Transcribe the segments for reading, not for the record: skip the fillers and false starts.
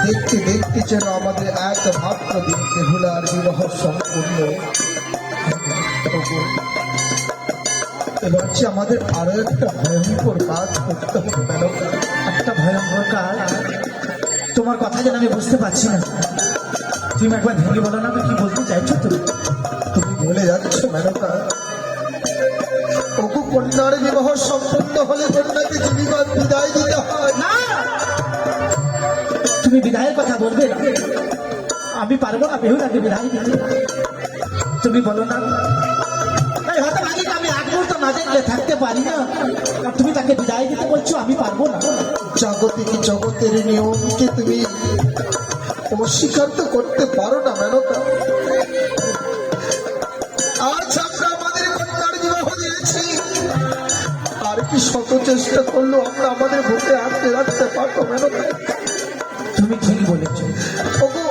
দেখতে দেখতে যেন আমাদের একমাত্র দিন বেহুলার বিবাহ সম্পূর্ণ। এবার যে আমাদের আরো একটা ভয়ঙ্কর কাজ করতে হবে ম্যাডাম। একটা ভয়ঙ্কর কাজ? তোমার কথা যেন আমি বুঝতে পারছি না, তুমি একবার ভেঙে বলো না, আমি কি বলতে চাইছো তুমি? তুমি বলে যাচ্ছ ম্যাডাম, ওগো কন্যার বিবাহ সম্পূর্ণ হলে কন্যাকে জীবিকার বিদায় দিতে হয়। না, তুমি বিদায়ের কথা বলবে না, আমি পারবো না বেহুলাকে বিদায় দিতে। তুমি বলো না, তাই হয়তো আগে আমি এক মুহূর্ত না দেখলে থাকতে পারি না, আর তুমি তাকে বিদায় দিতে বলছো, আমি পারবো না। জাগতিক জগতের নিয়মকে তুমি অস্বীকার তো করতে পারো না মেনকা। আজ আমরা আমাদের কন্যার বিবাহ দিয়েছি, আর কি শত চেষ্টা করলো আমরা আমাদের বুকে আটকে রাখতে পারবো মেনকা। তুমি ঠিক বলেছ। ওগো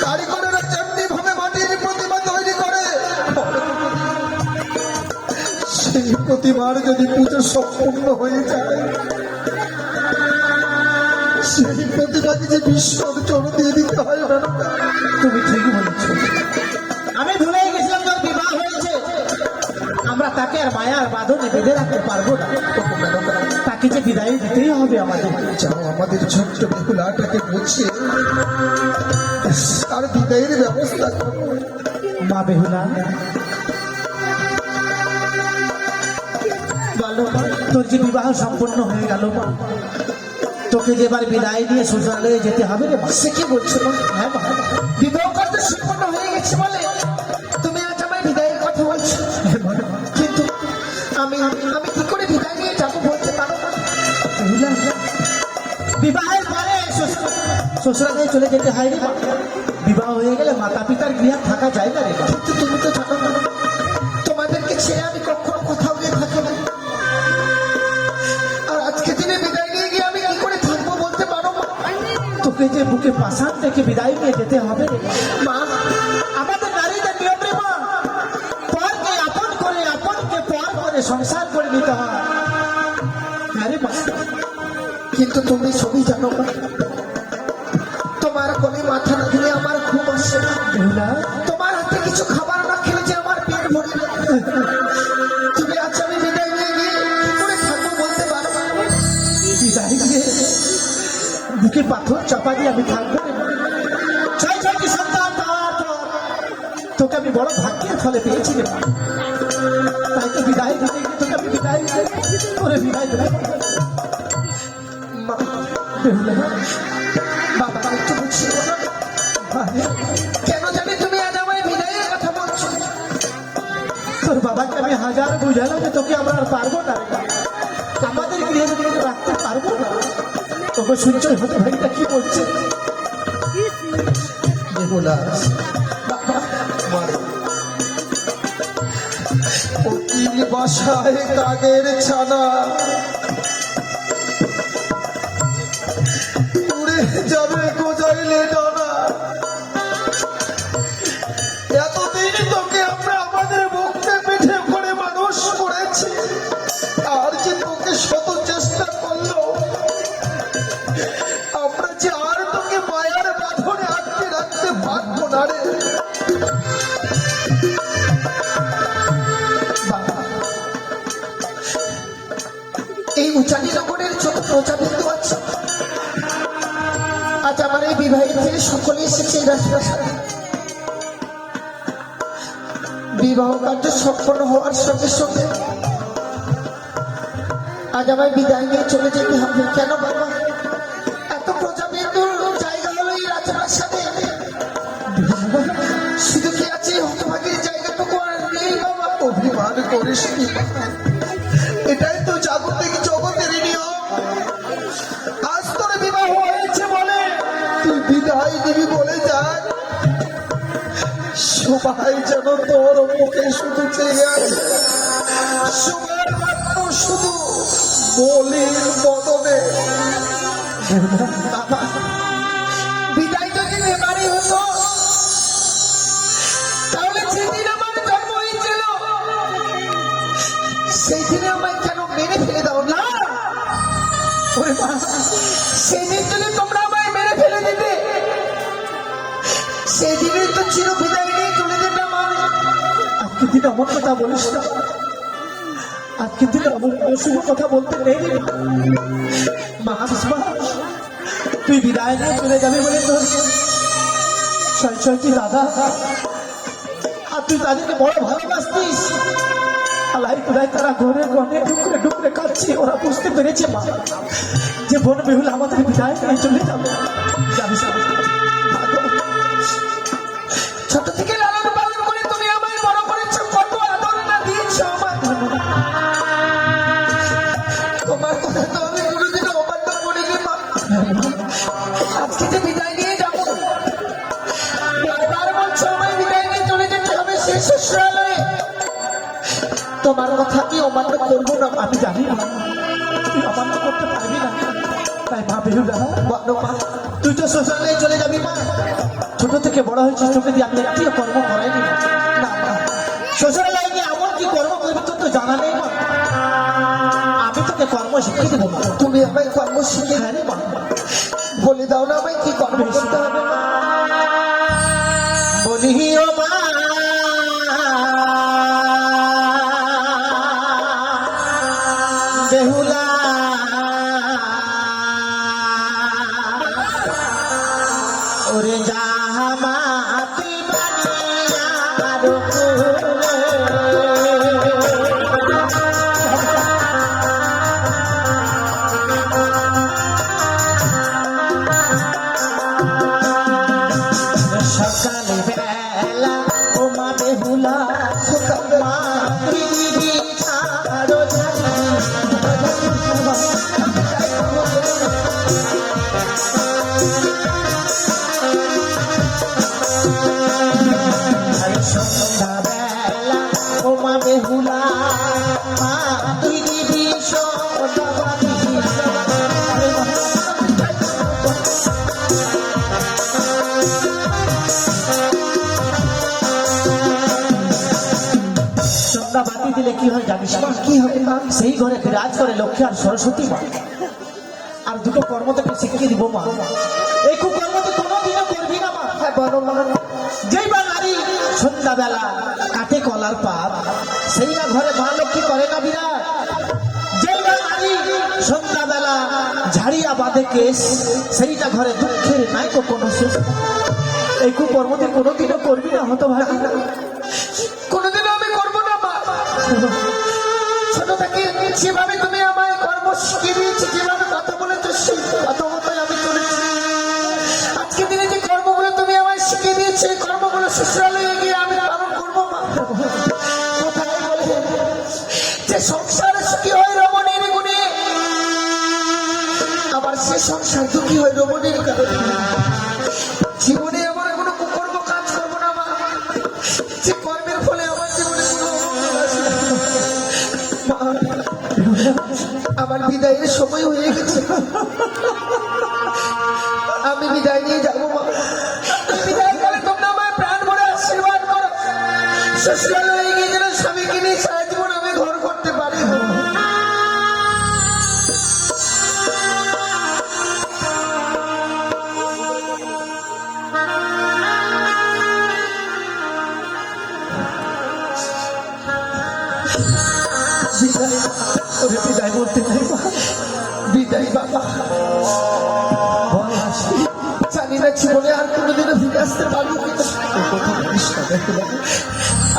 কারিগরেরা যেমনি ভাবে মাটির প্রতিমা তৈরি করে, সেই প্রতিমার যদি পুজো সম্পূর্ণ হয়ে যায়, সেই প্রতিমাকে যে বিসর্জন দিয়ে দিতে হয় মেনকা। তুমি ঠিকই বলেছ, আমি ভুলে গেছিলাম তোর বিবাহ হয়েছে, আমরা তাকে আর মায়ার বাঁধনে বেঁধে রাখতে পারবো না, তাকে যে বিদায় দিতেই হবে আমাদের। যাও আমাদের ছোট্ট বেহুলাটাকে বুঝিয়ে তার বিদায়ের ব্যবস্থা করো। মা বেহুলা, বলো মা, তোর যে বিবাহ সম্পন্ন হয়ে গেল মা, তোকে যে এবার বিদায় দিয়ে শ্বশুরালয়ে যেতে হবে রে মা। সে কি বলছো মা? হ্যাঁ মা, বিবাহ কার্য সম্পন্ন হয়ে গেছে বলে তুমি আজ আমায় বিদায়ের কথা বলছো, কিন্তু আমি আমি কি করে বিদায় নিয়ে যাবো বলতে পারো না? বেহুলা, বিবাহের পরে শ্বশুরালয়ে চলে যেতে হয় রে মা। বিবাহ হয়ে গেলে মাতা পিতার গৃহে থাকা যায় না রে মা। কিন্তু তুমি তো জানো না, তোমাদেরকে ছেড়ে আমি কখনো কোথাও গিয়ে থাকি না, আর আজকে দিনে বিদায় নিয়ে গিয়ে আমি কি করে থাকবো বলতে পারো মা? তোকে যে বুকে পাশান থেকে বিদায় নিয়ে যেতে হবে রে মা। মা আমাদের নারীদের নিয়ম রে মা, পরকে আপন করে আপনকে পর করে সংসার করে নিতে হয়। আরে মা, কিন্তু তুমি সবই জানো না, তোমার কোলে মাথা না দিলে আমার ঘুম আসে না, বেহুলা, তোমার হাতে কিছু খাবার না খেলে যে আমার পেট ভরে না। তুমি আজ আমি বিদায় নিয়ে গিয়ে কি করে থাকবো বলতে পারো না? বিদায় দিয়ে বুকে পাথর চাপা দিয়ে আমি থাকবো রে মা। ছয় ছয়টি সন্তান পাওয়ার পর তোকে আমি বড় ভাগ্যের ফলে পেয়েছি রে মা। তাই তো বিদায় দিতে গিয়ে তোকে আমি বিদায় করে বিদায় দেবো। মা, বেহুলা, বাবা একটু বুঝিয়ে বলো না, কেন জানি তুমি আজ আমায় বিদায়ের কথা বলছো? তোর বাবাকে আমি হাজার বুঝালাম যে তোকে আমরা আর পারবো না রে মা। আমাদের গৃহে যদি তোকে রাখতে পারবো না। তোকে শুনছো হতে ভাইটা কি বলছে? বেহুলা, বাবা, মা, উকিল বাসায় কাগের ছানা উড়ে যাবে গোজাইলে ডানা। এতদিন তোকে আমরা আমাদের বুকে পিঠে করে মানুষ করেছি, আর যে তোকে শত চেষ্টা করলো, আমরা যে আর তোকে মায়ার বাঁধনে আটকে রাখতে পারবো না রে। বাবা, এই উচানি নগরের ছোট প্রজাবিন্দু আছে, আজ আমার এই বিবাহিত থেকে সকলে এসেছে এই রাজপ্রাসাদে। বিবাহ কার্য সম্পন্ন হওয়ার সঙ্গে সঙ্গে আজ আমায় বিদায় নিয়ে চলে যেতে হবে। কেন বাবা? এত প্রজাবিন্দুর জায়গা হলো এই রাজপ্রাসাদে, শুধু কি আছে হতভাগীর জায়গাটুকু আর নেই বাবা? অভিমান করিস নি, এটাই তো জাগতিক জগতের নিয়ম। আজ তোর বিবাহ হয়েছে বলে তুই বিদায় দিবি বলে যাক, সবাই যেন তোর মুখে শুধু চেয়ে আছে, সবার মাত্র শুধু বলির বদনে। বাবা, বিদায় যদি এবারই হতো, তাহলে যেদিন আমার জন্ম হয়েছিল সেই দিনে আমায় কেন মেরে ফেলে দাও না? সেই দিন যদি তোমরা আমায় মেরে ফেলে সেদিনই তো চির বিদায় নিয়ে চলে যেতাম আমি। আজকের দিন আমার কথা বলিস না, আজকের দিন আমার অশুভ কথা বলতে নেই রে। মা মা, তুই বিদায় নিয়ে চলে যাবি বলে তোর ছয় ছয়টি দাদা আর তুই তাদেরকে বড় ভালোবাসতিস, আলাই তুলাই তারা ঘরে ঘরে ডুকরে ডুকরে কাঁদছে। ওরা বুঝতে পেরেছে মা যে বোন বেহুলা আমাদের বিদায় নিয়ে চলে যাবে। যাবি যাবি। ছোট থেকে লালন পালন করে তুমি আমায় বড় করেছো, কত আদর না দিয়েছো আমায়। তোমার কথা তো আমি কোনোদিনও অবাধ্য করিনি মা। আজকে যে বিদায় নিয়ে যাবো, বারবার বলছো আমায় বিদায় নিয়ে চলে যেতে হবে সেই শ্বশুরালয়ে। তোমার কথা কি অমান্য করবো না মা? আমি জানি না তুই অমান্য করতে পারবি না, তাই মা বেহুলা বলো মা। তুই তো শ্বশুরালয়ে চলে যাবি মা। ছোট থেকে বড় হয়েছিস, তোকে দিয়ে আমি একটিও কর্ম করাইনি না। না মা, শ্বশুরালয়ে গিয়ে এমন কি কর্ম করবি তোর তো জানা নেই মা। আমি তোকে কর্ম শিখিয়ে দেবো মা। তুমি আমায় কর্ম শিখে হ্যাঁ রে মা, বলে দাও না আমায় কি কর্ম করতে হবে মা। বলি ও মা বেহুলা, ওরে জামা তুই বানিয়ার কুলে। সকাল বেলা ও মা বেহুলা, মা পৃথিবী ছাড়ো জানি। সন্ধ্যা বেলা ও মা বেহুলা, মা তুই দিবি সদাবাতি। সন্ধ্যা বাতি দিলে কি হয় জানিস মা? কি হবে মা? সেই ঘরে বিরাজ করে লক্ষ্মী আর সরস্বতী মা। আর দুটো কর্ম তোকে শিখিয়ে দিব মা। এই কুকর্ম তুই কোনোদিনও করবি না মা। হ্যাঁ বলো মা। যেই বা নারী সন্ধ্যাবেলা কাটে কলার পাত, সেই না ঘরে মা লক্ষ্মী করে না বিরাট। যেই বা নারী সন্ধ্যাবেলা ঝাড়িয়া বাঁধে কেশ, সেইটা ঘরে দুঃখের নাই কোনো শেষ। এই কুকর্ম তুই কোনোদিনও করবি না, হতো ভাই। কোনোদিনও আমি করবো না মা। ছোট থেকে যেভাবে তুমি আমায় কর্ম শিখিয়ে দিয়েছি, যেভাবে কথা বলেছো সেই কথা মতোই আমি চলেছি। আজকে দিনে যে কর্মগুলো তুমি আমায় শিখিয়ে দিয়েছি, এই কর্মগুলো শ্বশুরালয়ে গিয়ে আমি পালন করবো মা। কোথায় বলে যে সংসারে সুখী হয় রমণীর গুণে, আবার সে সংসার দুঃখী হয় রমণীর কারণে। জীবনে আমার কোনো কুকর্ম কাজ করবো না মা, যে কর্মের ফলে আমার জীবনে কোনো অমঙ্গল আসবে না। মা, আমার বিদায়ের সময় হয়ে গেছে, আমি বিদায় নিয়ে যাবো মা। বিদায় কালে তোমরা আমার প্রাণ ভরে আশীর্বাদ করো। শ্বশুরালয়ে গিয়ে যেন স্বামীকে নিয়ে সারা জীবন আমি ঘর করতে পারি। বিদায় ওরে বিদায় বলতে নাই মা। বিদায় বাবা। জানি না জীবনে আর কোনোদিনও ফিরে আসতে পারবো কিনা।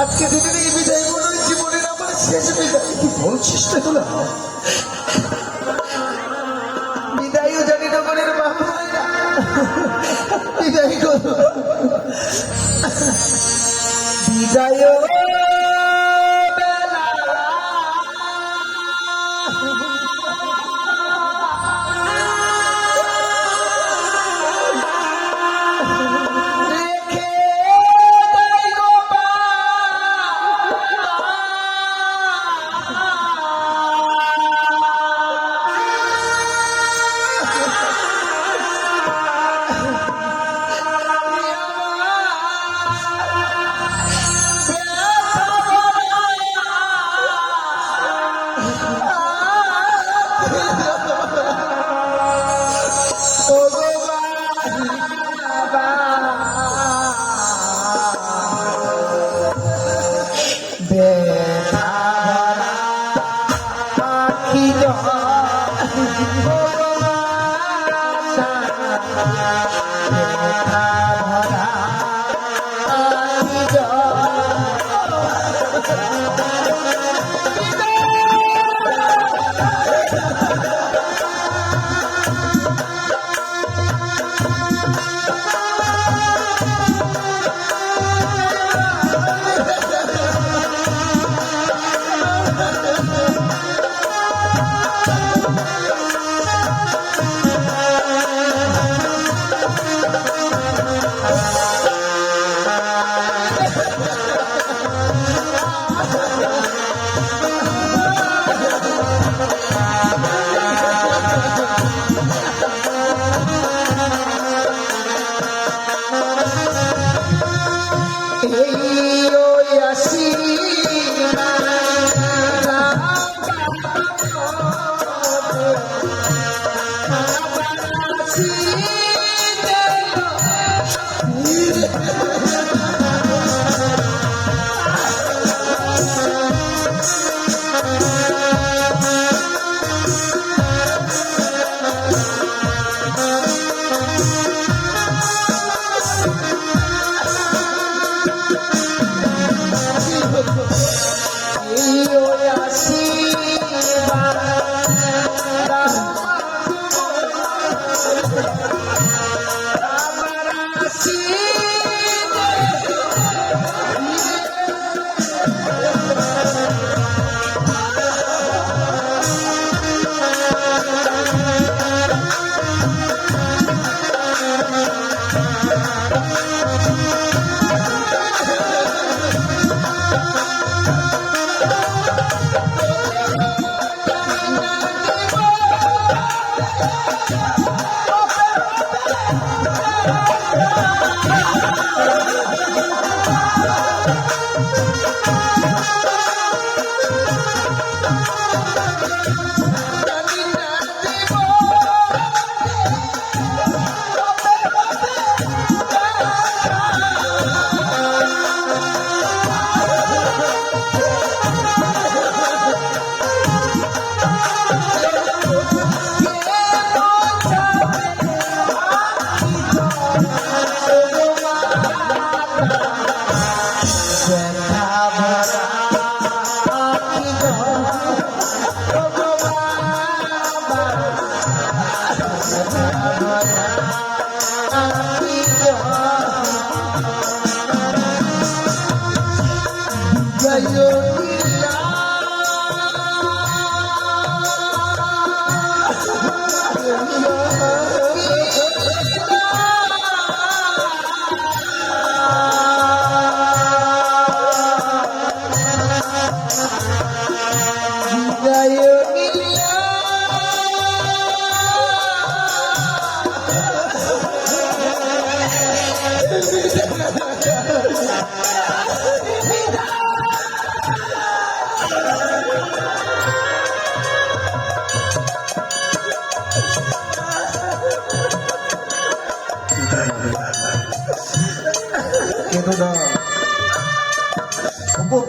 আজকে দিনের এই বিদায় বলো জীবনের আমার শেষ বিদায়। কি বলছিস না তোরা? বিদায়ও জানি না মনের বাবা হয় না। বিদায় করো, বিদায়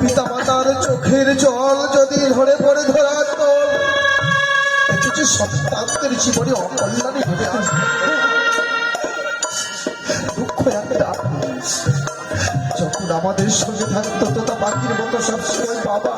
পিতা মাতার চোখের জল যদি ধরে পড়ে ধরাত কিছু সন্তানদের জীবনে অকল্যাণে ঘটে আসবে। দুঃখ একটা, যখন আমাদের সঙ্গে থাকতো তো তা বাকির মতো সবসময় বাবা